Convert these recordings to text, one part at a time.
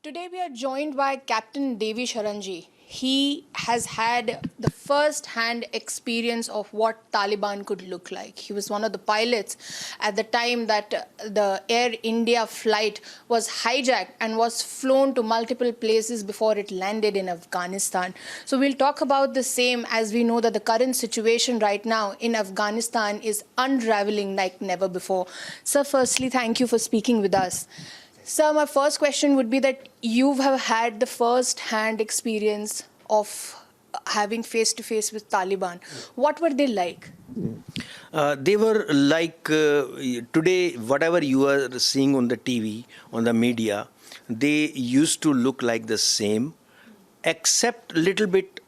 Today we are joined by Captain Devi Sharanji. He has had the first-hand experience of what Taliban could look like. He was one of the pilots at the time that the Air India flight was hijacked and was flown to multiple places before it landed in Afghanistan. So we'll talk about the same, as we know that the current situation right now in Afghanistan is unraveling like never before. Sir, firstly, thank you for speaking with us. Sir, my first question would be that you have had the first-hand experience of having face-to-face with Taliban. What were they like? They were like today, whatever you are seeing on the TV, on the media, they used to look like the same, except little bit,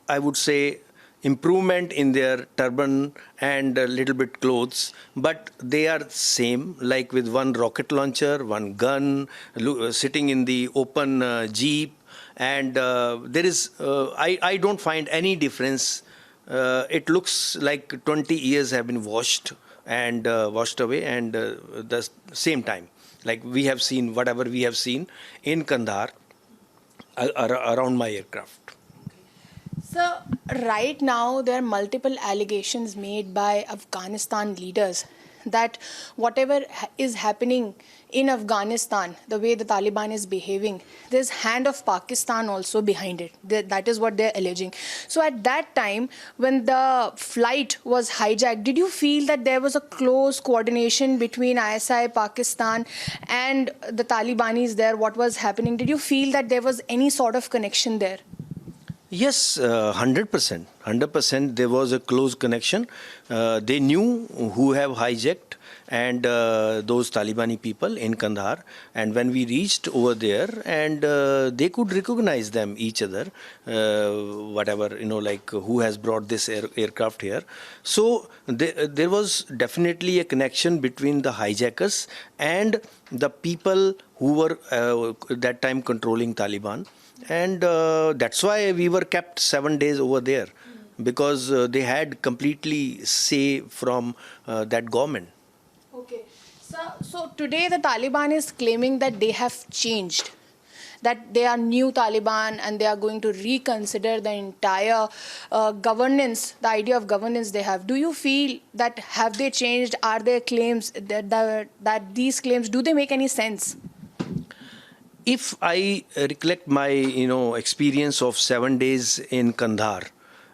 I would say, improvement in their turban and a little bit clothes, but they are same, like with one rocket launcher, one gun, sitting in the open jeep, and there is, I don't find any difference. It looks like 20 years have been washed away, and the same time, like we have seen whatever we have seen in Kandahar around my aircraft. So, right now there are multiple allegations made by Afghanistan leaders that whatever is happening in Afghanistan, the way the Taliban is behaving, there's hand of Pakistan also behind it. That is what they're alleging. So at that time, when the flight was hijacked, did you feel that there was a close coordination between ISI, Pakistan, and the Talibanis there? What was happening? Did you feel that there was any sort of connection there? Yes, 100%. 100% there was a close connection. They knew who have hijacked and those Talibani people in Kandahar. And when we reached over there, and they could recognize them, each other, whatever, like who has brought this aircraft here. So there was definitely a connection between the hijackers and the people who were that time controlling Taliban. And that's why we were kept 7 days over there, because they had completely say from that government. Okay. So today the Taliban is claiming that they have changed, that they are new Taliban and they are going to reconsider the entire governance, the idea of governance they have. Do you feel that have they changed? Are there claims that these claims, do they make any sense? If I recollect my experience of 7 days in Kandahar,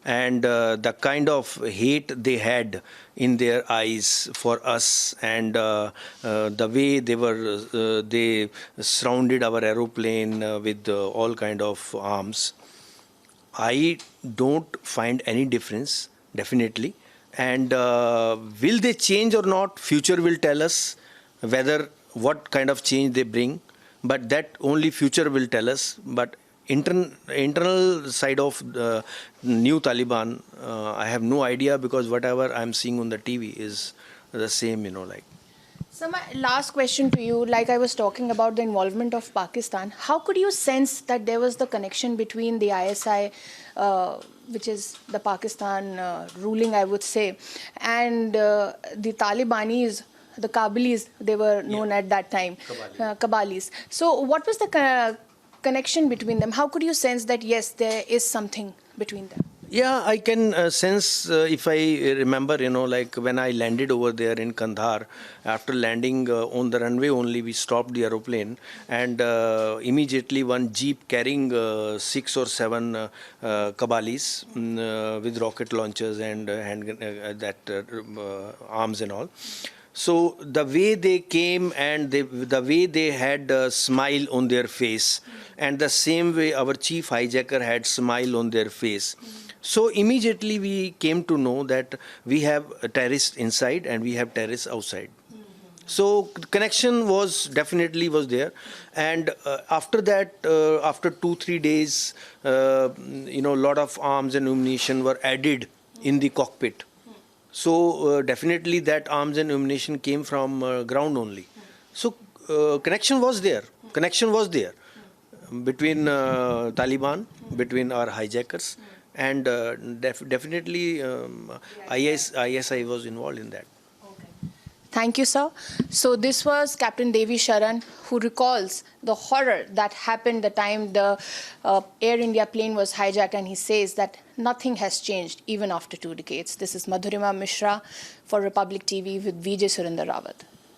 and the kind of hate they had in their eyes for us, and the way they surrounded our aeroplane with all kind of arms, I don't find any difference, definitely. And will they change or not? Future will tell us whether what kind of change they bring. But that only future will tell us. But internal side of the new Taliban, I have no idea, because whatever I'm seeing on the TV is the same, like. So my last question to you, like I was talking about the involvement of Pakistan, how could you sense that there was the connection between the ISI, which is the Pakistan ruling, I would say, and the Talibanis, the Kabilis, they were known at that time, Kabalis. So what was the connection between them? How could you sense that, yes, there is something between them? Yeah, I can sense, if I remember, like when I landed over there in Kandahar, after landing on the runway only, we stopped the aeroplane, and immediately one jeep carrying 6 or 7 Kabalis with rocket launchers and arms and all. So the way they came, and the way they had a smile on their face, and the same way our chief hijacker had smile on their face. So immediately we came to know that we have terrorists inside and we have terrorists outside. So connection was definitely there, and after that, after 2-3 days, lot of arms and ammunition were added in the cockpit. So definitely that arms and ammunition came from ground only. So connection was there. Connection was there between Taliban, between our hijackers, and definitely ISI was involved in that. Okay. Thank you, sir. So this was Captain Devi Sharan, who recalls the horror that happened the time the Air India plane was hijacked, and he says that nothing has changed even after 2 decades. This is Madhurima Mishra for Republic TV with Vijay Surinder Rawat.